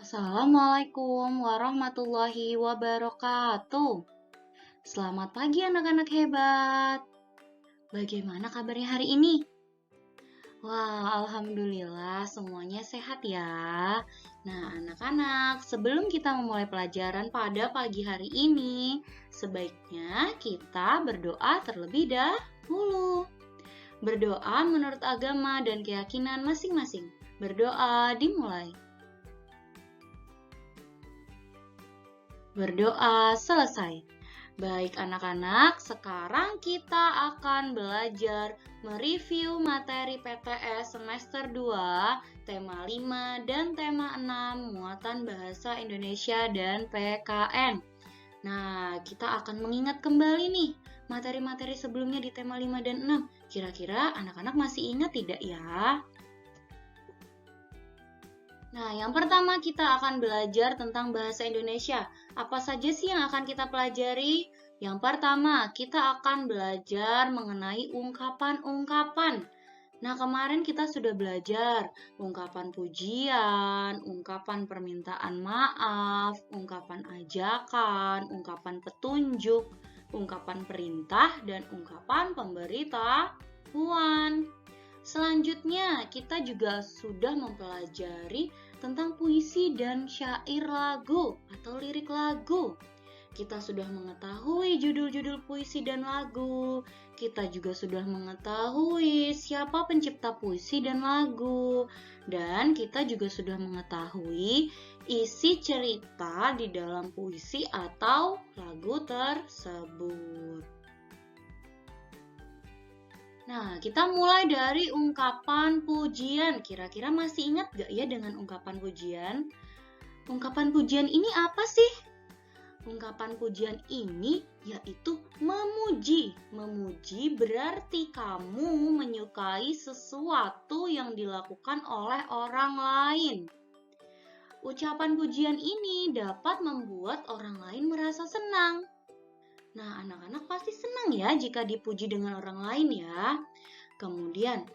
Assalamualaikum warahmatullahi wabarakatuh. Selamat pagi anak-anak hebat. Bagaimana kabarnya hari ini? Wah, alhamdulillah semuanya sehat ya. Nah, anak-anak, sebelum kita memulai pelajaran pada pagi hari ini, sebaiknya kita berdoa terlebih dahulu. Berdoa menurut agama dan keyakinan masing-masing. Berdoa dimulai. Berdoa selesai. Baik anak-anak, sekarang kita akan belajar mereview materi PTS semester 2, tema 5 dan tema 6, muatan bahasa Indonesia dan PKN. Nah, kita akan mengingat kembali nih materi-materi sebelumnya di tema 5 dan 6. Kira-kira anak-anak masih ingat tidak ya? Nah, yang pertama kita akan belajar tentang bahasa Indonesia. Apa saja sih yang akan kita pelajari? Yang pertama, kita akan belajar mengenai ungkapan-ungkapan. Nah, kemarin kita sudah belajar ungkapan pujian, ungkapan permintaan maaf, ungkapan ajakan, ungkapan petunjuk, ungkapan perintah, dan ungkapan pemberitahuan. Selanjutnya, kita juga sudah mempelajari tentang puisi dan syair lagu atau lirik lagu. Kita sudah mengetahui judul-judul puisi dan lagu. Kita juga sudah mengetahui siapa pencipta puisi dan lagu. Dan kita juga sudah mengetahui isi cerita di dalam puisi atau lagu tersebut. Nah, kita mulai dari ungkapan pujian. Kira-kira masih ingat gak ya dengan ungkapan pujian? Ungkapan pujian ini apa sih? Ungkapan pujian ini yaitu memuji. Memuji berarti kamu menyukai sesuatu yang dilakukan oleh orang lain. Ucapan pujian ini dapat membuat orang lain merasa senang. Nah, anak-anak pasti senang ya jika dipuji dengan orang lain ya. Kemudian,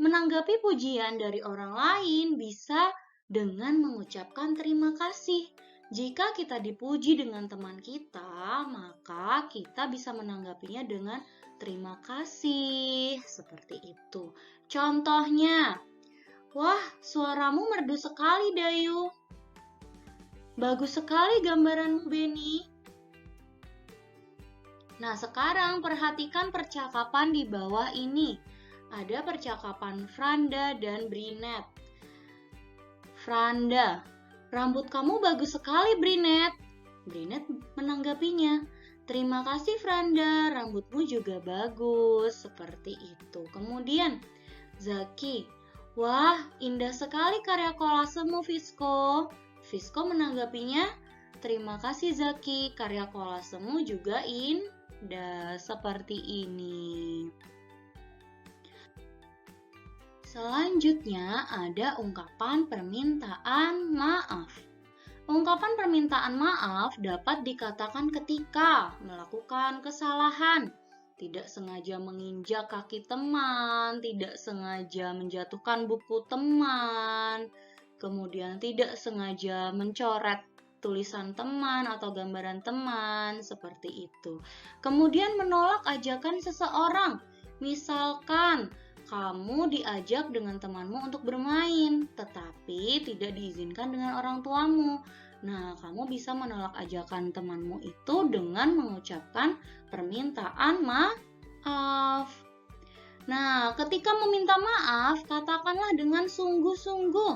menanggapi pujian dari orang lain bisa dengan mengucapkan terima kasih. Jika kita dipuji dengan teman kita, maka kita bisa menanggapinya dengan terima kasih. Seperti itu. Contohnya, wah, suaramu merdu sekali, Dayu. Bagus sekali gambaranmu, Beni. Nah, sekarang perhatikan percakapan di bawah ini. Ada percakapan Franda dan Brinet. Franda, rambut kamu bagus sekali, Brinet. Brinet menanggapinya, terima kasih Franda, rambutmu juga bagus. Seperti itu. Kemudian, Zaki, wah, indah sekali karya kolasemu, Fisko. Fisko menanggapinya, terima kasih Zaki, karya kolasemu juga indah. Seperti ini. Selanjutnya ada ungkapan permintaan maaf. Ungkapan permintaan maaf dapat dikatakan ketika melakukan kesalahan, tidak sengaja menginjak kaki teman, tidak sengaja menjatuhkan buku teman, kemudian tidak sengaja mencoret tulisan teman atau gambaran teman, seperti itu. Kemudian menolak ajakan seseorang. Misalkan kamu diajak dengan temanmu untuk bermain, tetapi tidak diizinkan dengan orang tuamu. Nah, kamu bisa menolak ajakan temanmu itu dengan mengucapkan permintaan maaf. Nah, ketika meminta maaf, katakanlah dengan sungguh-sungguh,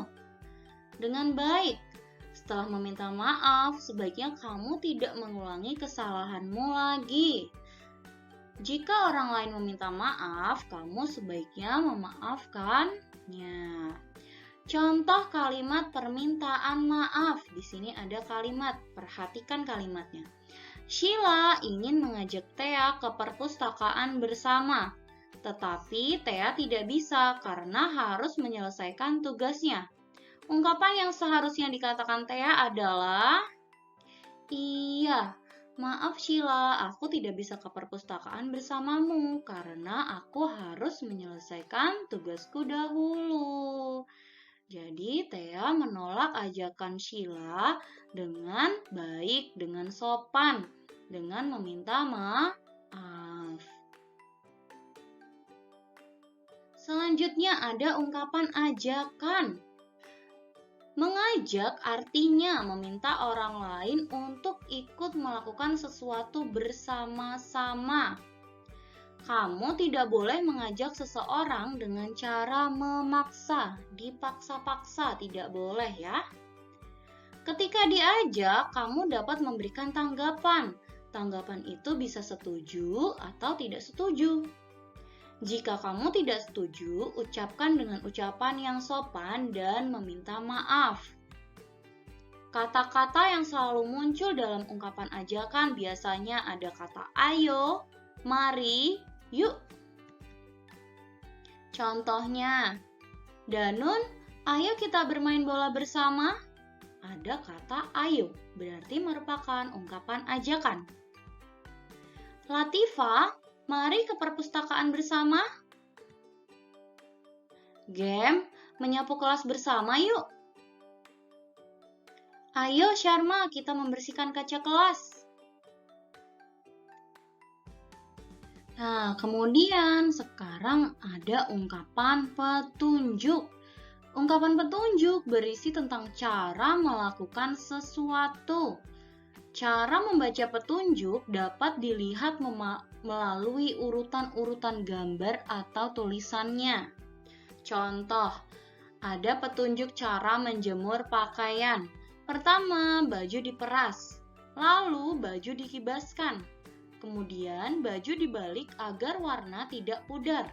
dengan baik. Setelah meminta maaf, sebaiknya kamu tidak mengulangi kesalahanmu lagi. Jika orang lain meminta maaf, kamu sebaiknya memaafkannya. Contoh kalimat permintaan maaf. Di sini ada kalimat, perhatikan kalimatnya. Sheila ingin mengajak Thea ke perpustakaan bersama, tetapi Thea tidak bisa karena harus menyelesaikan tugasnya. Ungkapan yang seharusnya dikatakan Thea adalah, iya, maaf Sheila, aku tidak bisa ke perpustakaan bersamamu karena aku harus menyelesaikan tugasku dahulu. Jadi, Thea menolak ajakan Sheila dengan baik, dengan sopan, dengan meminta maaf. Selanjutnya ada ungkapan ajakan. Mengajak artinya meminta orang lain untuk ikut melakukan sesuatu bersama-sama. Kamu tidak boleh mengajak seseorang dengan cara memaksa, dipaksa-paksa, tidak boleh ya. Ketika diajak, kamu dapat memberikan tanggapan. Tanggapan itu bisa setuju atau tidak setuju. Jika kamu tidak setuju, ucapkan dengan ucapan yang sopan dan meminta maaf. Kata-kata yang selalu muncul dalam ungkapan ajakan biasanya ada kata ayo, mari, yuk. Contohnya, Danun, ayo kita bermain bola bersama. Ada kata ayo, berarti merupakan ungkapan ajakan. Latifa, mari ke perpustakaan bersama. Game, menyapu kelas bersama yuk. Ayo Sharma, kita membersihkan kaca kelas. Nah, kemudian sekarang ada ungkapan petunjuk. Ungkapan petunjuk berisi tentang cara melakukan sesuatu. Cara membaca petunjuk dapat dilihat melalui urutan-urutan gambar atau tulisannya. Contoh, ada petunjuk cara menjemur pakaian. Pertama, baju diperas, lalu baju dikibaskan. Kemudian baju dibalik agar warna tidak pudar.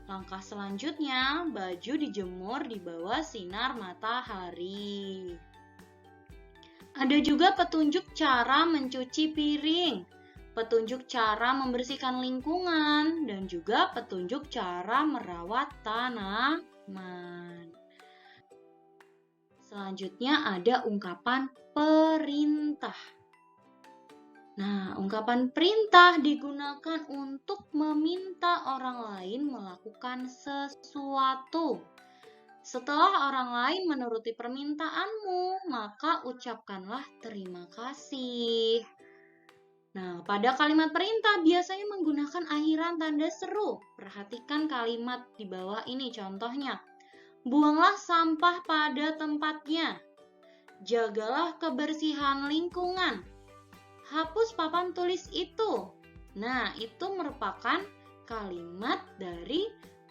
Langkah selanjutnya, baju dijemur di bawah sinar matahari. Ada juga petunjuk cara mencuci piring, petunjuk cara membersihkan lingkungan, dan juga petunjuk cara merawat tanaman. Selanjutnya ada ungkapan perintah. Nah, ungkapan perintah digunakan untuk meminta orang lain melakukan sesuatu. Setelah orang lain menuruti permintaanmu, maka ucapkanlah terima kasih. Nah, pada kalimat perintah biasanya menggunakan akhiran tanda seru. Perhatikan kalimat di bawah ini contohnya. Buanglah sampah pada tempatnya. Jagalah kebersihan lingkungan. Hapus papan tulis itu. Nah, itu merupakan kalimat dari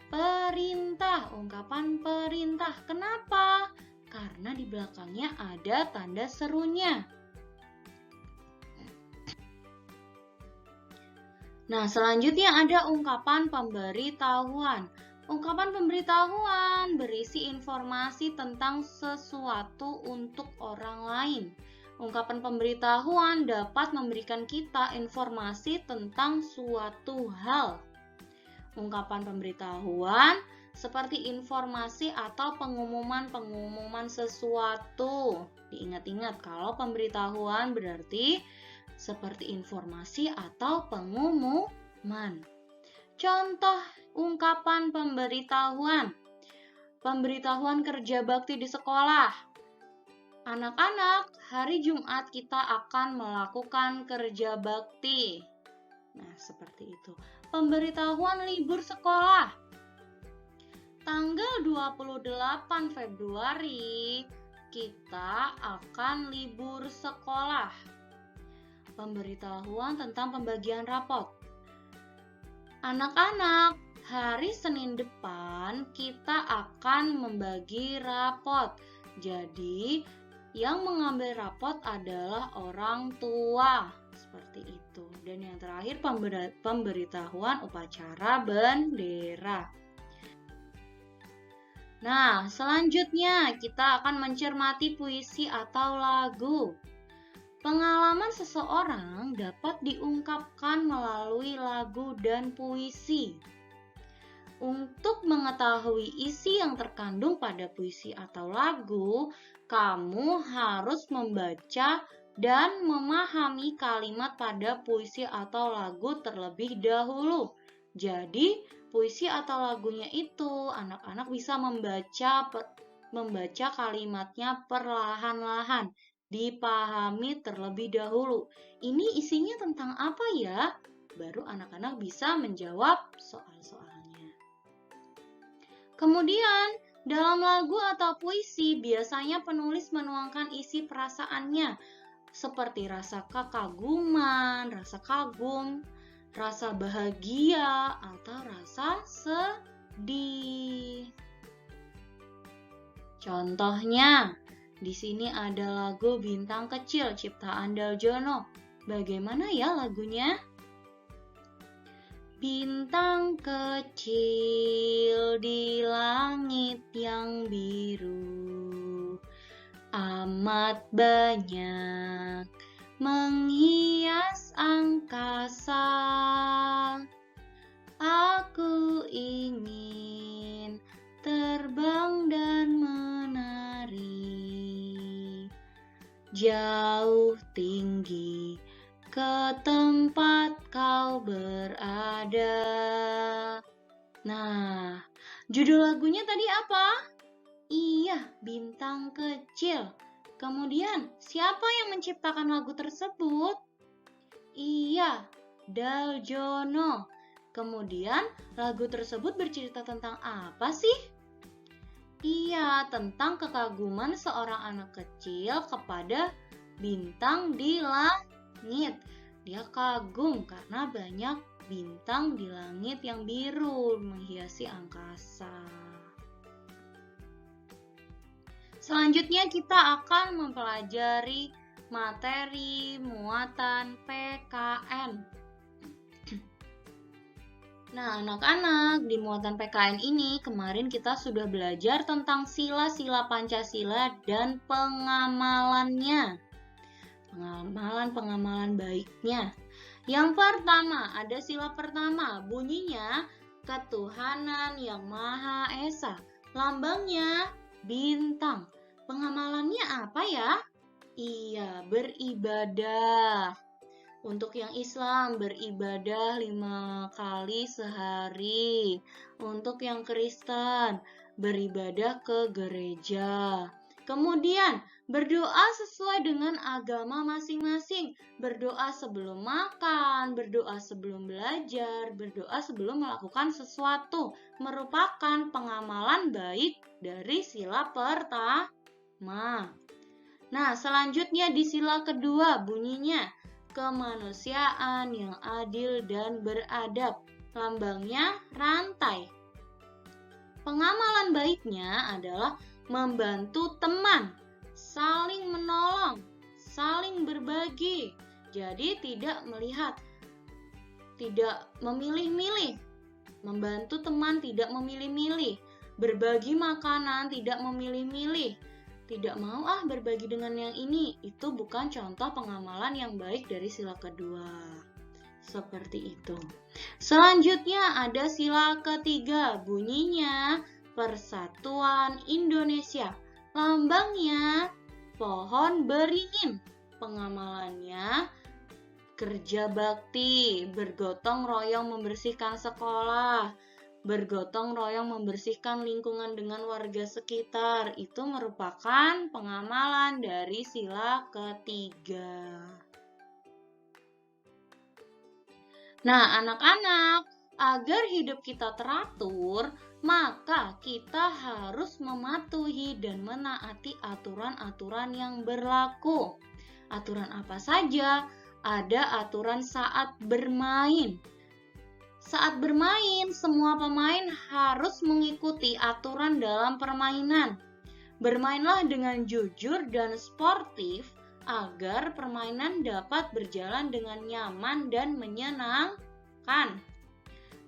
perintah, ungkapan perintah. Kenapa? Karena di belakangnya ada tanda serunya. Nah, selanjutnya ada ungkapan pemberitahuan. Ungkapan pemberitahuan berisi informasi tentang sesuatu untuk orang lain. Ungkapan pemberitahuan dapat memberikan kita informasi tentang suatu hal. Ungkapan pemberitahuan seperti informasi atau pengumuman sesuatu. Diingat-ingat kalau pemberitahuan berarti seperti informasi atau pengumuman. Contoh ungkapan pemberitahuan. Pemberitahuan kerja bakti di sekolah. Anak-anak, hari Jumat kita akan melakukan kerja bakti. Nah, seperti itu. Pemberitahuan libur sekolah. Tanggal 28 Februari, kita akan libur sekolah. Pemberitahuan tentang pembagian rapot. Anak-anak, hari Senin depan kita akan membagi rapot. Jadi, yang mengambil rapot adalah orang tua. Seperti itu. Dan yang terakhir pemberitahuan upacara bendera. Nah, selanjutnya kita akan mencermati puisi atau lagu. Pengalaman seseorang dapat diungkapkan melalui lagu dan puisi. Untuk mengetahui isi yang terkandung pada puisi atau lagu, kamu harus membaca dan memahami kalimat pada puisi atau lagu terlebih dahulu. Jadi, puisi atau lagunya itu anak-anak bisa membaca membaca kalimatnya perlahan-lahan, dipahami terlebih dahulu. Ini isinya tentang apa ya? Baru anak-anak bisa menjawab soal-soalnya. Kemudian, dalam lagu atau puisi, biasanya penulis menuangkan isi perasaannya, seperti rasa kekaguman, rasa kagum, rasa bahagia, atau rasa sedih. Contohnya, di sini ada lagu Bintang Kecil ciptaan Daljono. Bagaimana ya lagunya? Bintang kecil di langit yang biru, amat banyak menghias angkasa. Aku ingin terbang dan menari jauh tinggi ke tempat kau berada. Nah, judul lagunya tadi apa? Iya, Bintang Kecil. Kemudian, siapa yang menciptakan lagu tersebut? Iya, Daljono. Kemudian, lagu tersebut bercerita tentang apa sih? Iya, tentang kekaguman seorang anak kecil kepada bintang di langit. Dia kagum karena banyak bintang di langit yang biru menghiasi angkasa. Selanjutnya kita akan mempelajari materi muatan PKN. Nah, anak-anak, di muatan PKN ini kemarin kita sudah belajar tentang sila-sila Pancasila dan pengamalannya. Pengamalan baiknya. Yang pertama, ada sila pertama, bunyinya ketuhanan yang Maha Esa. Lambangnya bintang. Pengamalannya apa ya? Iya, beribadah. Untuk yang Islam, beribadah 5 kali sehari. Untuk yang Kristen, beribadah ke gereja. Kemudian, berdoa sesuai dengan agama masing-masing. Berdoa sebelum makan, berdoa sebelum belajar, berdoa sebelum melakukan sesuatu. Merupakan pengamalan baik dari sila pertama. Nah, selanjutnya di sila kedua bunyinya kemanusiaan yang adil dan beradab. Lambangnya rantai. Pengamalan baiknya adalah membantu teman, saling menolong, saling berbagi. Jadi tidak memilih-milih. Membantu teman tidak memilih-milih. Berbagi makanan tidak memilih-milih. Tidak mau berbagi dengan yang ini. Itu bukan contoh pengamalan yang baik dari sila kedua. Seperti itu. Selanjutnya ada sila ketiga, bunyinya Persatuan Indonesia. Lambangnya pohon beringin. Pengamalannya kerja bakti, bergotong royong membersihkan sekolah, bergotong royong membersihkan lingkungan dengan warga sekitar. Itu merupakan pengamalan dari sila ketiga. Nah, anak-anak, agar hidup kita teratur, maka kita harus mematuhi dan menaati aturan-aturan yang berlaku. Aturan apa saja? Ada aturan saat bermain. Saat bermain, semua pemain harus mengikuti aturan dalam permainan. Bermainlah dengan jujur dan sportif agar permainan dapat berjalan dengan nyaman dan menyenangkan.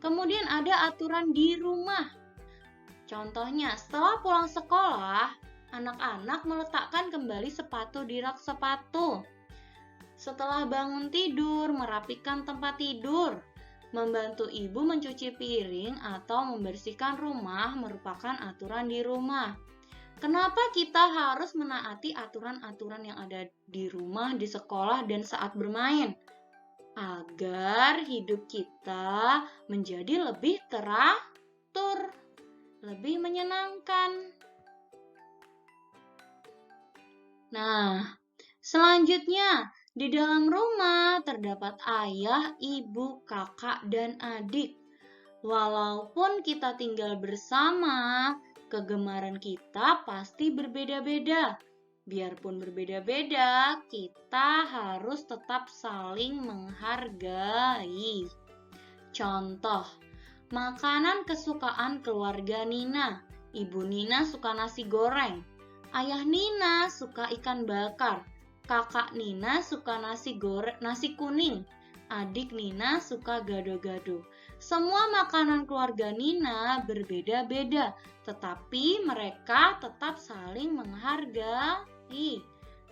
Kemudian ada aturan di rumah. Contohnya, setelah pulang sekolah, anak-anak meletakkan kembali sepatu di rak sepatu. Setelah bangun tidur, merapikan tempat tidur. Membantu ibu mencuci piring atau membersihkan rumah merupakan aturan di rumah. Kenapa kita harus menaati aturan-aturan yang ada di rumah, di sekolah, dan saat bermain? Agar hidup kita menjadi lebih teratur, lebih menyenangkan. Nah, selanjutnya, di dalam rumah terdapat ayah, ibu, kakak, dan adik. Walaupun kita tinggal bersama, kegemaran kita pasti berbeda-beda. Biarpun berbeda-beda, kita harus tetap saling menghargai. Contoh, makanan kesukaan keluarga Nina. Ibu Nina suka nasi goreng. Ayah Nina suka ikan bakar. Kakak Nina suka nasi kuning. Adik Nina suka gado-gado. Semua makanan keluarga Nina berbeda-beda, tetapi mereka tetap saling menghargai.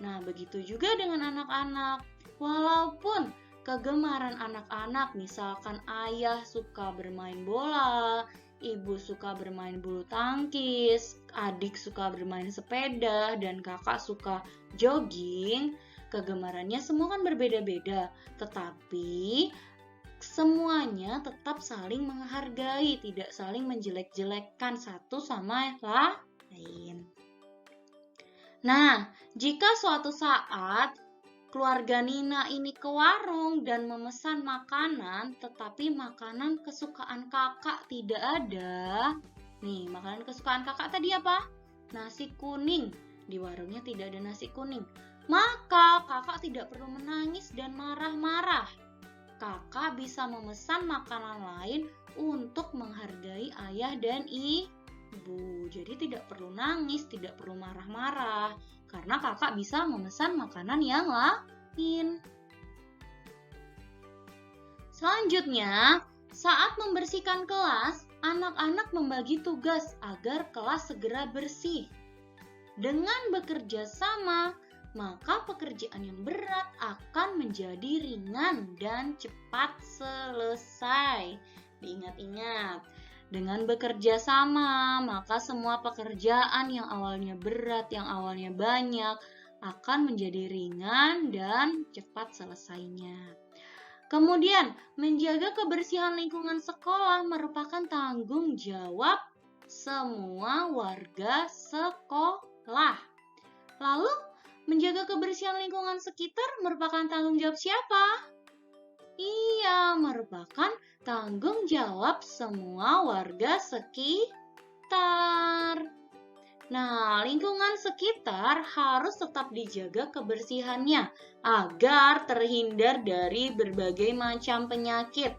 Nah, begitu juga dengan anak-anak. Walaupun kegemaran anak-anak, misalkan ayah suka bermain bola, ibu suka bermain bulu tangkis, adik suka bermain sepeda, dan kakak suka jogging, kegemarannya semua kan berbeda-beda, tetapi semuanya tetap saling menghargai, tidak saling menjelek-jelekkan satu sama lain. Nah, jika suatu saat keluarga Nina ini ke warung dan memesan makanan, tetapi makanan kesukaan kakak tidak ada. Nih, makanan kesukaan kakak tadi apa? Nasi kuning. Di warungnya tidak ada nasi kuning. Maka kakak tidak perlu menangis dan marah-marah. Kakak bisa memesan makanan lain untuk menghargai ayah dan ibu. Jadi tidak perlu nangis, tidak perlu marah-marah. Karena kakak bisa memesan makanan yang lain. Selanjutnya, saat membersihkan kelas, anak-anak membagi tugas agar kelas segera bersih. Dengan bekerja sama, maka pekerjaan yang berat akan menjadi ringan dan cepat selesai. Diingat-ingat, dengan bekerja sama, maka semua pekerjaan yang awalnya berat, yang awalnya banyak, akan menjadi ringan dan cepat selesainya. Kemudian, menjaga kebersihan lingkungan sekolah merupakan tanggung jawab semua warga sekolah. Lalu, menjaga kebersihan lingkungan sekitar merupakan tanggung jawab siapa? Iya, merupakan tanggung jawab semua warga sekitar. Nah, lingkungan sekitar harus tetap dijaga kebersihannya agar terhindar dari berbagai macam penyakit.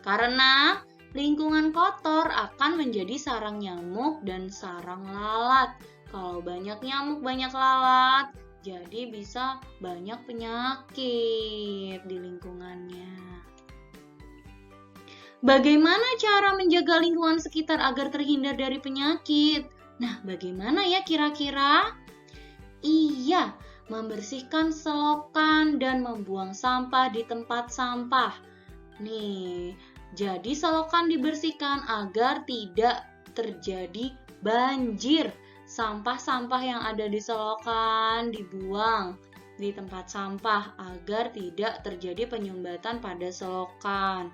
Karena lingkungan kotor akan menjadi sarang nyamuk dan sarang lalat. Kalau banyak nyamuk, banyak lalat, jadi bisa banyak penyakit di lingkungannya. Bagaimana cara menjaga lingkungan sekitar agar terhindar dari penyakit? Nah, bagaimana ya kira-kira? Iya, membersihkan selokan dan membuang sampah di tempat sampah. Nih, jadi selokan dibersihkan agar tidak terjadi banjir. Sampah-sampah yang ada di selokan dibuang di tempat sampah agar tidak terjadi penyumbatan pada selokan.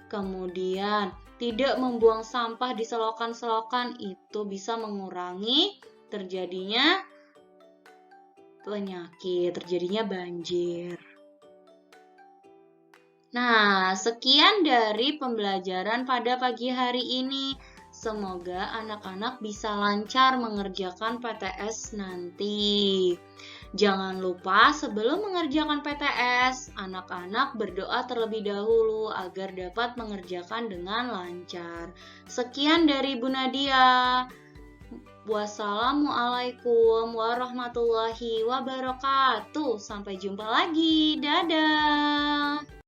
Kemudian, tidak membuang sampah di selokan-selokan itu bisa mengurangi terjadinya penyakit, terjadinya banjir. Nah, sekian dari pembelajaran pada pagi hari ini. Semoga anak-anak bisa lancar mengerjakan PTS nanti. Jangan lupa sebelum mengerjakan PTS, anak-anak berdoa terlebih dahulu agar dapat mengerjakan dengan lancar. Sekian dari Bu Nadia. Wassalamualaikum warahmatullahi wabarakatuh. Sampai jumpa lagi. Dadah.